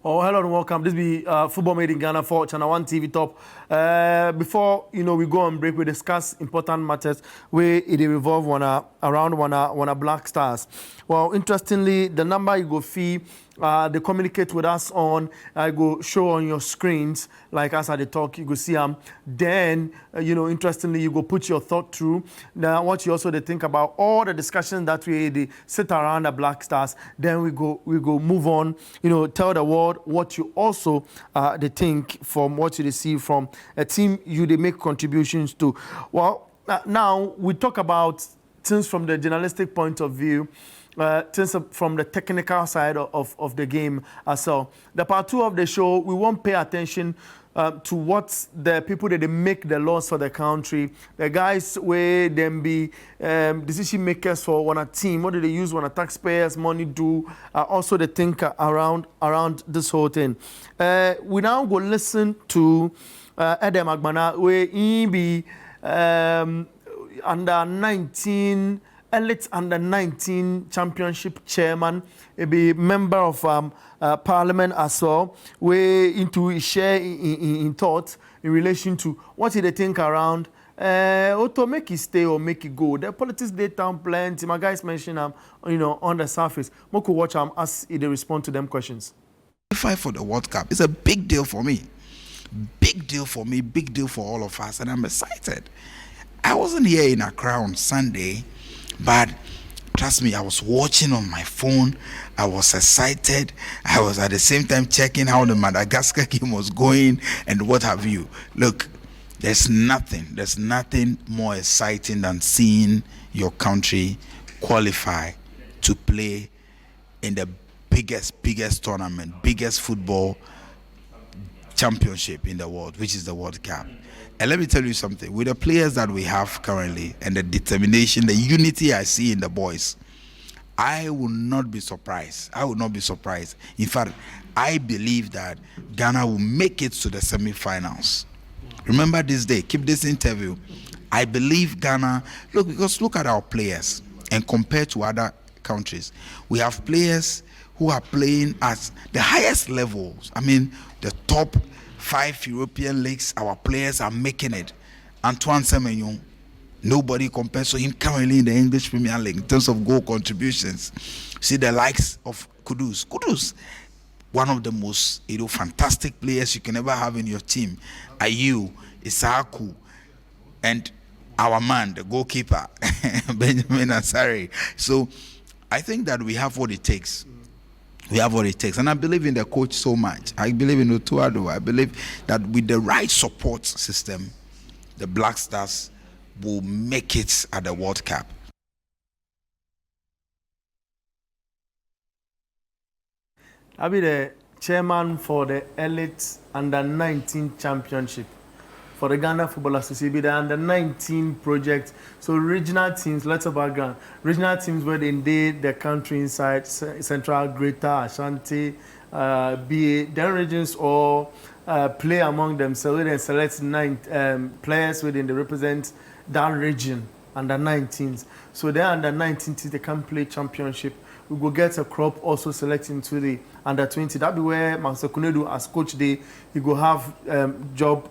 Oh, hello and welcome. This be Football Made in Ghana for Channel 1 TV Top. Before we go on break, we discuss important matters where it revolve around Black Stars. Well, interestingly, the number you go fee, they communicate with us on. I go show on your screens, like as I talk, you go see them. Then, interestingly, you go put your thought through. Now, what you also they think about all the discussions that they sit around the Black Stars. Then we go move on. Tell the world what you also they think from what you receive from a team you they make contributions to. Well, now we talk about things from the journalistic point of view. Things from the technical side of the game as well. The part 2 of the show, we won't pay attention to what the people that they make the laws for the country, the guys where them be decision makers for one a team, what do they use when a taxpayers' money do, also they think around this whole thing. We now go listen to Addo Magbana, where he be under 19 Elite Under 19 Championship Chairman, be member of Parliament as well, way into share in thoughts in relation to what they think around Otto make it stay or make it go. The politics they down plenty. My guys mention on the surface. Moko watch them as they respond to them questions. Qualify for the World Cup. It's a big deal for me. Big deal for me, big deal for all of us, and I'm excited. I wasn't here in Accra on Sunday, but trust me, I was watching on my phone. I was excited. I was at the same time checking how the Madagascar game was going and what have you. Look, there's nothing more exciting than seeing your country qualify to play in the biggest tournament, biggest football championship in the world, which is the World Cup. And let me tell you something, with the players that we have currently and the determination, the unity I see in the boys, I will not be surprised. In fact, I believe that Ghana will make it to the semi-finals. Remember this day, keep this interview. I believe Ghana, look at our players and compare to other countries. We have players who are playing at the highest levels. I mean, the top 5 European leagues, our players are making it. Antoine Semenyo, nobody compares to him currently in the English Premier League in terms of goal contributions. See the likes of Kudus. Kudus, one of the most fantastic players you can ever have in your team. Ayew, Isaaku, and our man, the goalkeeper, Benjamin Asare. So I think that we have what it takes. We have what it takes. And I believe in the coach so much. I believe in Addo. I believe that with the right support system, the Black Stars will make it at the World Cup. I'll be the chairman for the Elite Under 19 Championship for the Ghana Football Association, the Under 19 project. So regional teams, let's background. Regional teams where they did the country inside Central, Greater, Ashanti, BA, then regions all play among themselves. They select 9 players within they represent that region under 19s. So they're under 19 teams, they can play championship. We go get a crop also selecting to the under 20. That'll be where Master Kunedu as coach he go have job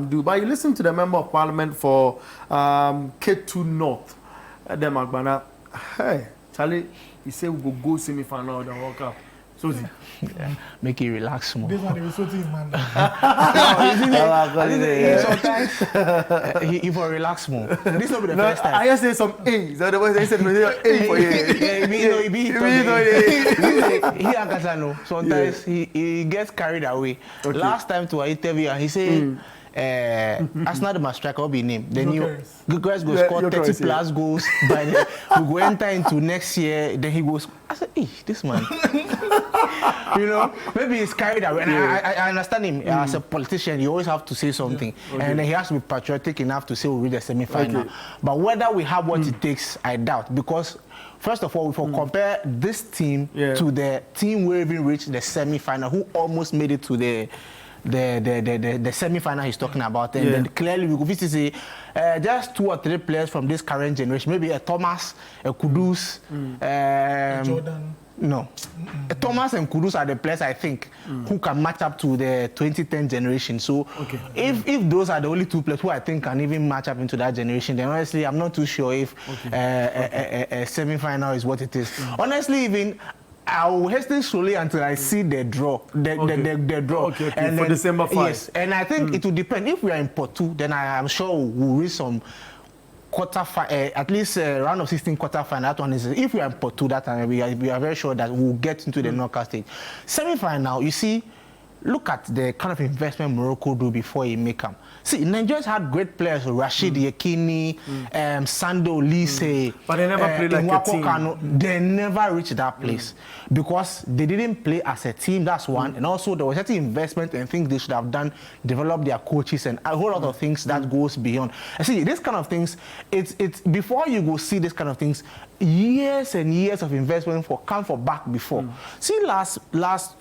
do. But you listen to the member of parliament for K2 North, Addo Magbana. Hey, Charlie, he said we go semi-final of the World Cup. So yeah, make it relax more. This one is so man. Sometimes he for relax more. This will be the first time. I just say some A's. Otherwise, I said A for you. He and Kasano. Sometimes he gets carried away. Okay. Last time to an interview, and he said, as not my striker will be named. Then you guys go score 30 plus goals. By the, we go enter into next year. Then he goes. I said, this man. Maybe he's carried away. And I understand him as a politician. You always have to say something, and then he has to be patriotic enough to say we'll reach the semi-final. Okay. But whether we have what it takes, I doubt, because first of all, if we compare this team to the team who even reached the semi-final, who almost made it to the the semi-final he's talking about, and then clearly we could see just 2 or 3 players from this current generation, maybe a Thomas, a Kudus, Jordan. No. Thomas and Kudus are the players, I think, who can match up to the 2010 generation. So if those are the only 2 players who I think can even match up into that generation, then honestly, I'm not too sure if a semi-final is what it is. Honestly, even I will hasten slowly until I see the draw. The draw. And for December 5. Yes, and I think it will depend. If we are in pot 2, then I am sure we'll reach some at least round of 16 quarter-final. That one is, if we are in pot 2 that time, we are very sure that we'll get into the knockout stage. Semi-final, you see, look at the kind of investment Morocco do before he make them. See, Nigerians had great players, Rashid Yekini, Sando Lise. But they never played like a team. They never reached that place because they didn't play as a team, that's one. And also there was certain investment and things they should have done, develop their coaches and a whole lot of things that goes beyond. I see, this kind of things, it's before you go see this kind of things, years and years of investment come for back before. See, last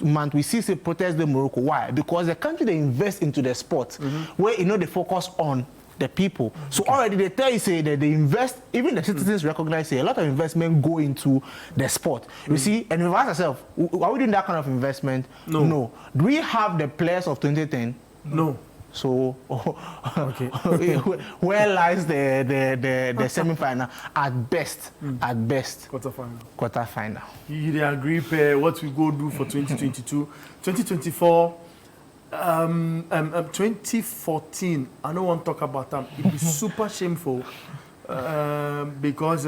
month we see protest in Morocco. Why? Because the country they invest into the sport, where they focus on the people. So already they tell you say that they invest, even the citizens recognize a lot of investment go into the sport. You see, and we ask ourselves, are we doing that kind of investment? No. Do we have the players of 2010? No. So where lies the semi-final? At best. Quarter-final. You agree what we go do for 2022, 2024. 2014, I don't want to talk about them. It be super shameful because,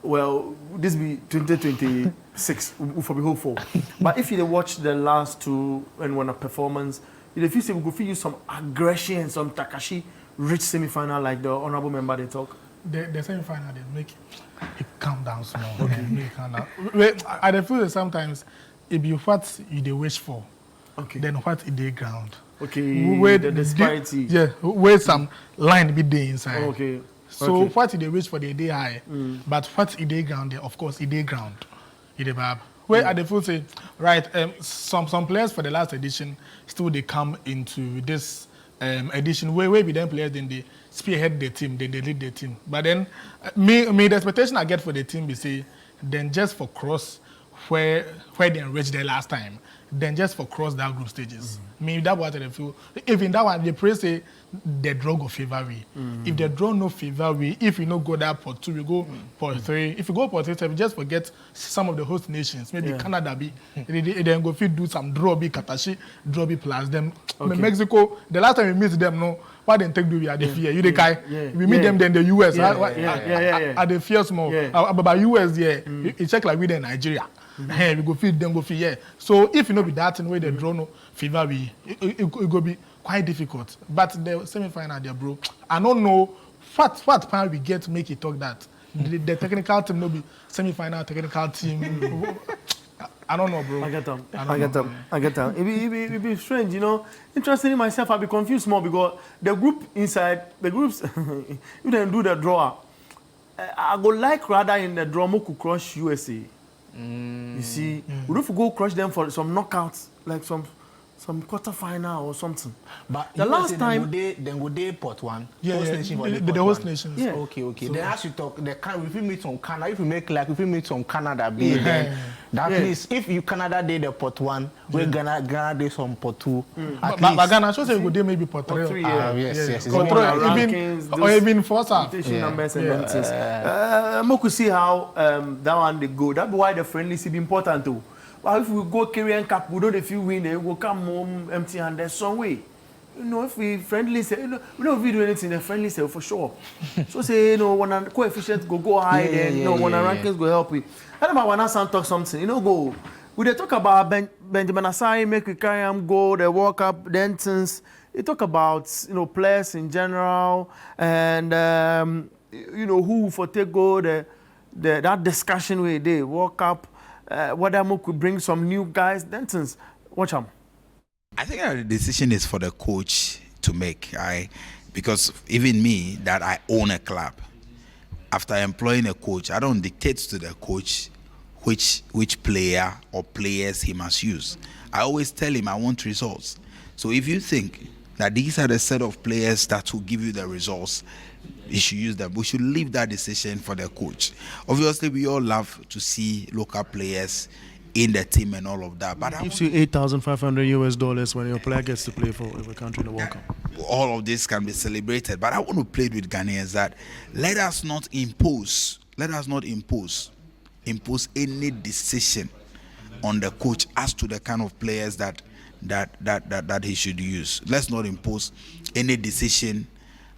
well, this be 2026 for be hopeful. But if you watch the last 2 and one a performance, if you say we go feel you some aggression, some Takashi rich semi-final like the honorable member they talk. The semi-final they make it calm down small. Make it calm down. I feel that sometimes it be what you wish for. Then what in the ground? Where the disparity. Where some line be there inside. So what they wish for the day high, but what in the ground there, of course, in the ground, in the bab. Where at the full say, right? Some players for the last edition still they come into this edition where we then players then they spearhead the team, they lead the team. But then me the expectation I get for the team be say then just for cross where they reached the last time. Then just for cross that group stages. Maybe that what I feel. Even that one, they pray say the draw go favor we. If the draw no favor we, if you no go that pot 2, we go pot 3. If you go pot 3, we just forget some of the host nations. Maybe Canada be. They then go fit do some draw be Katashi, draw be plus them. Mexico, the last time we meet them, no, what they take do we are the fear. You the guy. We meet them then the US. Are the fear small. But US you check like we in Nigeria. We go feed them, go feed So if you know be that in way the draw no fever it go be quite difficult. But the semi-final there, bro, I don't know what plan we get to make it talk that. The technical team no be semi-final technical team. I don't know, bro. I get them. It be strange, you know. Interestingly, myself, I be confused more because the group inside the groups, you didn't do the draw. I go like rather in the draw, could crush USA. You see, we don't go crush them for some knockouts, like some quarter-final or something. But the last time, then would they pot 1? The host nations. Yeah. Okay. So, then as you talk, if you meet some Canada, if you meet some Canada, then that means if you Canada did the pot 1, we Ghana did some pot 2. But Ghana should say we did maybe pot 3. Yes. Even Forza. Numbers and we could see how that one they go. That's why the friendlies is important too. Well, if we go Korean Cup, we don't if you win, we will come home empty-handed some way. You know, if we friendly say, we don't do anything, the friendly say for sure. So say, when a coefficient go high, then when a rankings go help you. I don't know when I talk something, go. We they talk about Benjamin Asai, make we carry him go, the World Cup, then since they talk about players in general and who for take go that discussion where they World Cup. Whether we could bring some new guys, then since watch them. I think the decision is for the coach to make. Because even me, that I own a club, after employing a coach, I don't dictate to the coach which player or players he must use. I always tell him I want results. So if you think that these are the set of players that will give you the results, you should use them. We should leave that decision for the coach. Obviously, we all love to see local players in the team and all of that. But it gives you $8,500 when your player gets to play for a country in the World Cup. All of this can be celebrated. But I want to plead with Ghanaians that let us not impose any decision on the coach as to the kind of players that he should use. Let's not impose any decision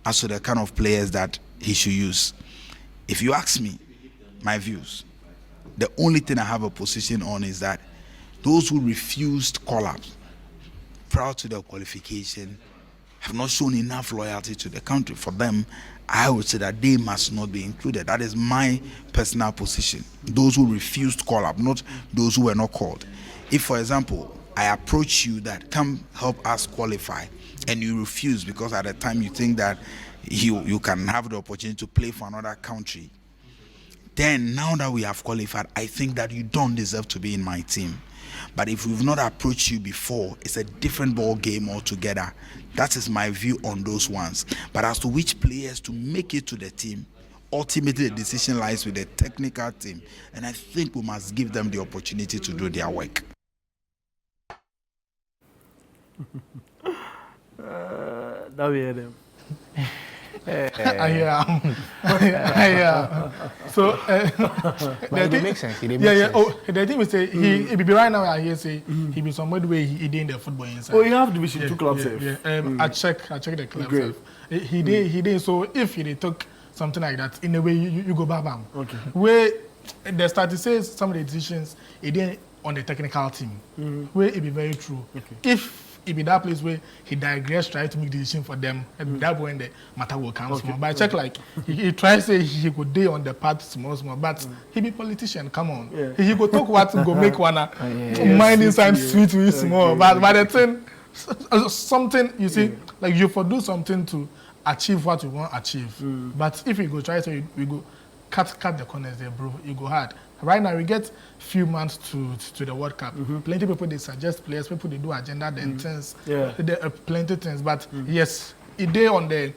as to the kind of players that he should use. If you ask me, my views, the only thing I have a position on is that those who refused call-ups prior to the qualification have not shown enough loyalty to the country. For them, I would say that they must not be included. That is my personal position. Those who refused call-up, not those who were not called. If, for example, I approach you that come help us qualify, and you refuse because at the time you think that you can have the opportunity to play for another country, then now that we have qualified, I think that you don't deserve to be in my team. But if we've not approached you before, it's a different ball game altogether. That is my view on those ones. But as to which players to make it to the team, ultimately the decision lies with the technical team. And I think we must give them the opportunity to do their work. That we hear them. So it makes sense. The thing we say he be right now. I hear say he be somebody where he did in the football inside. Oh, you have Division 2 clubs. I check the clubs. He did. So if he took something like that, in a way you go bam. Okay. Where the start says some of the decisions he did on the technical team. Where it be very true. Okay. If it be that place where he digressed, try to make decision for them, and that when the matter will come small. But I check like he tries to say he could day on the path small, but he be politician. Come on, he go talk what go make one mind inside sweet with small. But by the thing, something you see, like you for do something to achieve what you want to achieve. But if you go try to we go cut the corners there, bro, you go hard. Right now we get few months to the World Cup. Plenty people they suggest players, people they do agenda, then things. There are plenty things, but yes, it day on the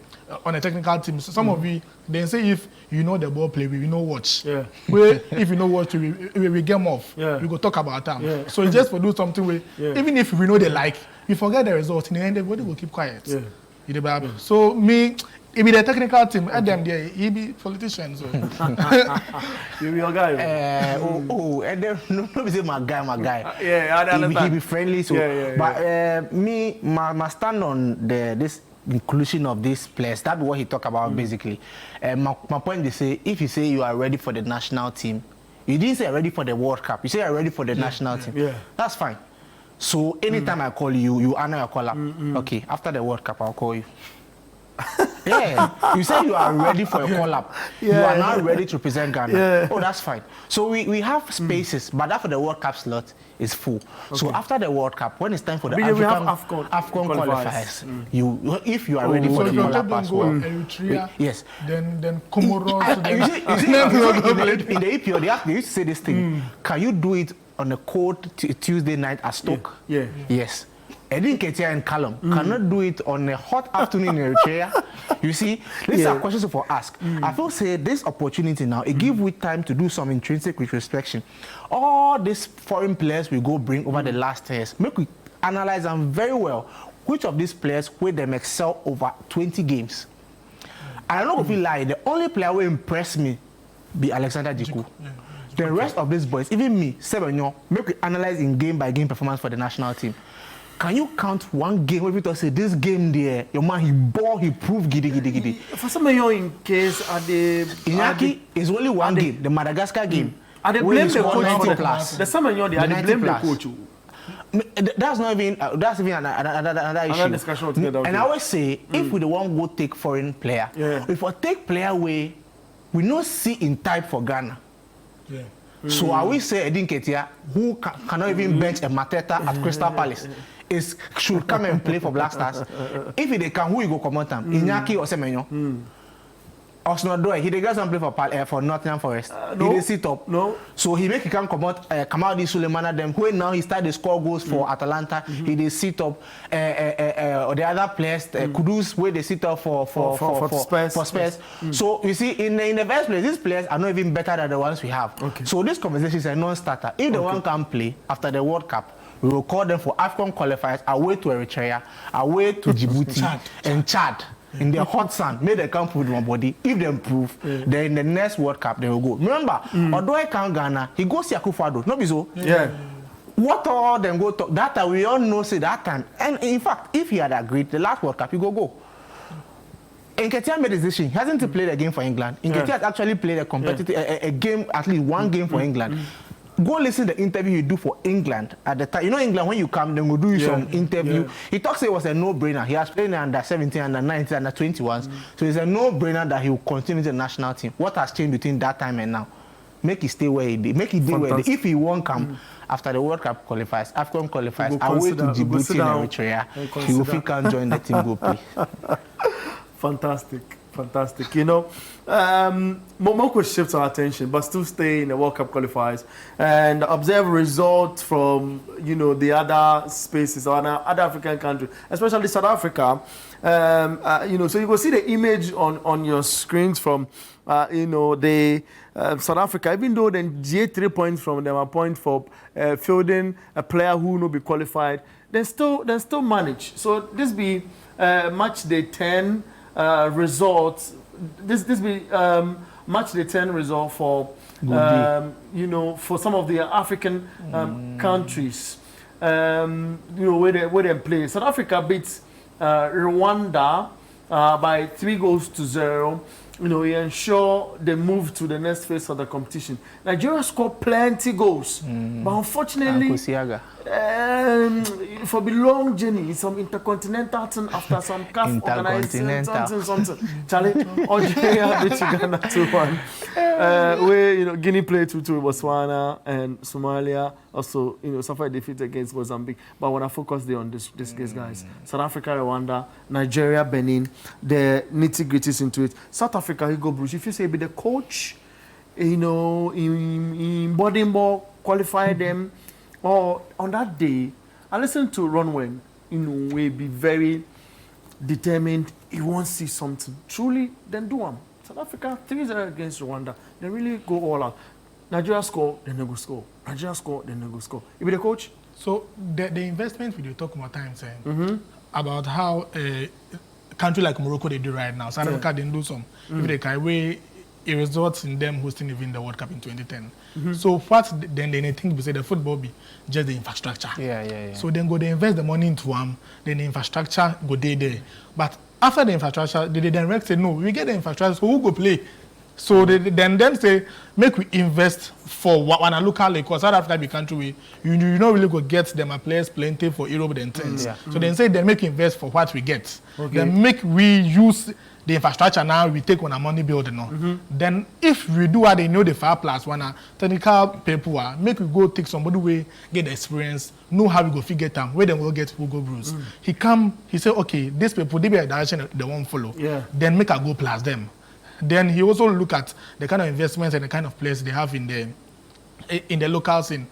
technical team. So some of you they say if you know the ball play, we know watch. Where if you know watch, we game off. We go talk about them. So just for do something where even if we know they like, we forget the result. In the end, everybody will keep quiet. So me. He be the technical team. At them there, he be politicians. So. You be your guy. And then nobody say my guy. I understand. He be friendly. So, but me, my stand on this inclusion of these players. That's what he talk about basically. My point is say if you say you are ready for the national team, you didn't say ready for the World Cup. You say you're ready for the national team. That's fine. So anytime I call you, you honor your call up. Okay, after the World Cup, I'll call you. You say you are ready for a call-up. You are now ready to represent Ghana. Oh, that's fine. So we have spaces, but after the World Cup slot is full. So after the World Cup, when it's time for the AFCON qualifiers, if you are ready for the call-up as well. Eritrea, yes. Then Comoros. In the EPO, they used to say this thing. Can you do it on a cold Tuesday night at Stoke? Yes. Edin Ketia and Callum cannot do it on a hot afternoon in Eritrea. You see, these are questions for ask. I feel say this opportunity now, it gives we time to do some intrinsic retrospection. All these foreign players we go bring over the last years, make we analyze them very well. Which of these players where them excel over 20 games? I don't know if you lie, the only player who impressed me be Alexander Jiku. The rest of these boys, even me, Sebenyo, make we analyze in game by game performance for the national team. Can you count one game where people say this game there, your man he ball, he proved giddy. For some of you in case at the Iñaki is only one game, the Madagascar game. Are they blame the coach for the The some of you they blame the coach. That's not even that's even another issue. Another discussion altogether. And I always say if we the one go take foreign player, if we take player away, we no see in type for Ghana. So I will say Edin Ketia, who cannot even bench a Mateta at Crystal Palace, should come and play for Black Stars. If they can, who you go come on time? Iñaki or Semenyo? Osnodoi, he got some play for Nottingham Forest. No. He did sit up. No. So he make he can come out this Sulemana them. When now he start to score goals for Atalanta, he did sit up. The other players, Kudus, where they sit up for Spurs. So you see, in the first place, these players are not even better than the ones we have. Okay. So this conversation is a non-starter. If the one can play after the World Cup, we will call them for AFCON qualifiers away to Eritrea, away to Djibouti, and Chad. In the hot sun, make them come put one body. If they improve, then in the next World Cup they will go. Remember, although I can't Ghana, he goes to Akufo-Addo. No be so. Yeah. What all them go talk? That time we all know say that time. And in fact, if he had agreed, the last World Cup he go. Nketiah made a decision. He hasn't played a game for England. Nketiah has actually played a competitive a game, at least one game for England. Go listen to the interview you do for England at the time. You know England, when you come, then we'll do some interview. Yeah. He talks it was a no-brainer. He has played under 17, under 19, under 21s. So it's a no-brainer that he will continue the national team. What has changed between that time and now? Make it stay where he did. Make it do where he did. If he won't come after the World Cup qualifies, AFCON qualifies, away to Djibouti and Eritrea, he will can join the team go play. Fantastic. Fantastic. You know, more could shift our attention, but still stay in the World Cup qualifiers and observe results from, you know, the other spaces or other African countries, especially South Africa. You know, so you will see the image on your screens from, you know, the South Africa. Even though then get 3 points from them, a point for fielding a player who will not be qualified, then still manage. So this be match day 10. Results. This be match day 10 result for you know, for some of the African countries. You know, where they play. South Africa beats Rwanda by 3-0. You know, he ensure they move to the next phase of the competition. Nigeria scored plenty goals, but unfortunately, for the long journey, some intercontinental thing after some CAF organizing something. Charlie, Algeria beat Ghana 2-1. Where, you know, Guinea played 2-2 with Botswana, and Somalia also, you know, suffered defeat against Mozambique. But I want to focus there on this case, guys. South Africa, Rwanda, Nigeria, Benin, the nitty-gritties into it. South Africa, Hugo Bruce, if you say be the coach, you know, in boarding ball, qualify them, or on that day, I listened to Ronwen, you know, will be very determined. He wants to see something. Truly, then do them. South Africa, 3-0 against Rwanda. They really go all out. Nigeria score, then they go score. Nigeria score, then they go score. You be the coach? So the investment we do talk more times about how a country like Morocco they do right now. South Africa didn't do some. If they can way, it results in them hosting even the World Cup in 2010. So what then they think we say the football be just the infrastructure. Yeah. So then go they invest the money into them, then the infrastructure go there. But after the infrastructure, they then say no, we get the infrastructure, so who go play? So they then say, make we invest for one a local league, because South Africa be country where you don't really go get them a players plenty for Europe and things. So then say they make invest for what we get. Then make we use the infrastructure now, we take on a money building now. Then if we do what they know the far plus one technical people are, make we go take somebody way, get the experience, know how we go figure them, where they will get Hugo Bruce. He say, okay, these people, they be a direction they won't follow. Then make a go plus them. Then he also look at the kind of investments and the kind of players they have in the local scene.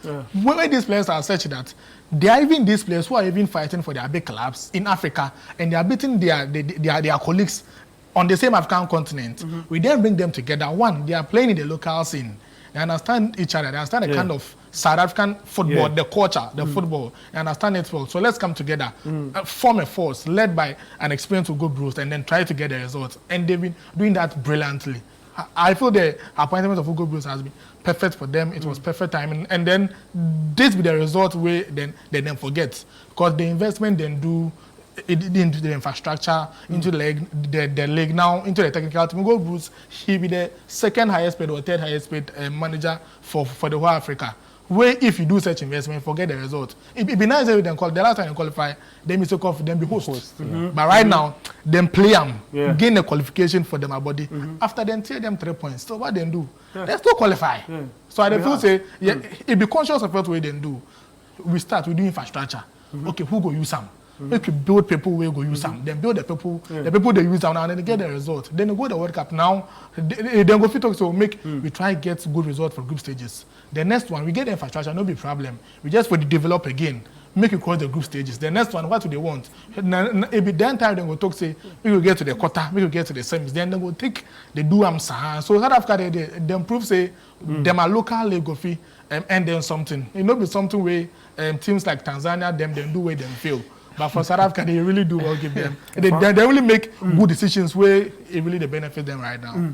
Where these players are such that they are even these players who are even fighting for their big clubs in Africa, and they are beating their colleagues on the same African continent. We then bring them together. One, they are playing in the local scene. They understand each other. They understand the kind of South African football, the culture, the football. They understand it well. So let's come together, form a force led by an experienced Hugo Bruce, and then try to get the results. And they've been doing that brilliantly. I feel the appointment of Hugo Bruce has been perfect for them. It was perfect timing. And then this be the result where they then forget. Because the investment then do into the infrastructure, into the league now, into the technical team. Hugo Bruce, he be the second highest paid or third highest paid manager for the whole Africa. Where if you do such investment, forget the result. It be nice if they call the last time they qualify, they be so confident, be host. But right now, them play them, gain a qualification for them body. After then take them 3 points. So what they do? They still qualify. So I feel say, it be conscious of what we then do. We do infrastructure. Okay, who go use some? Make you build people where go use them. Then build the people they use them now, and then they get the result. Then they go to the World Cup now. Then go fit talk so make we try get good result for group stages. The next one we get the infrastructure, no be problem. We just for the develop again. Make it cross the group stages. The next one, what do they want? It be then time they go talk say we will get to the quarter, we will get to the semis. Then they go take the do so South Africa they improve say them a local league fee and then something. It not be something where teams like Tanzania them do where them fail. But for South Africa they really do well give them. They really make good decisions where it really they benefit them right now.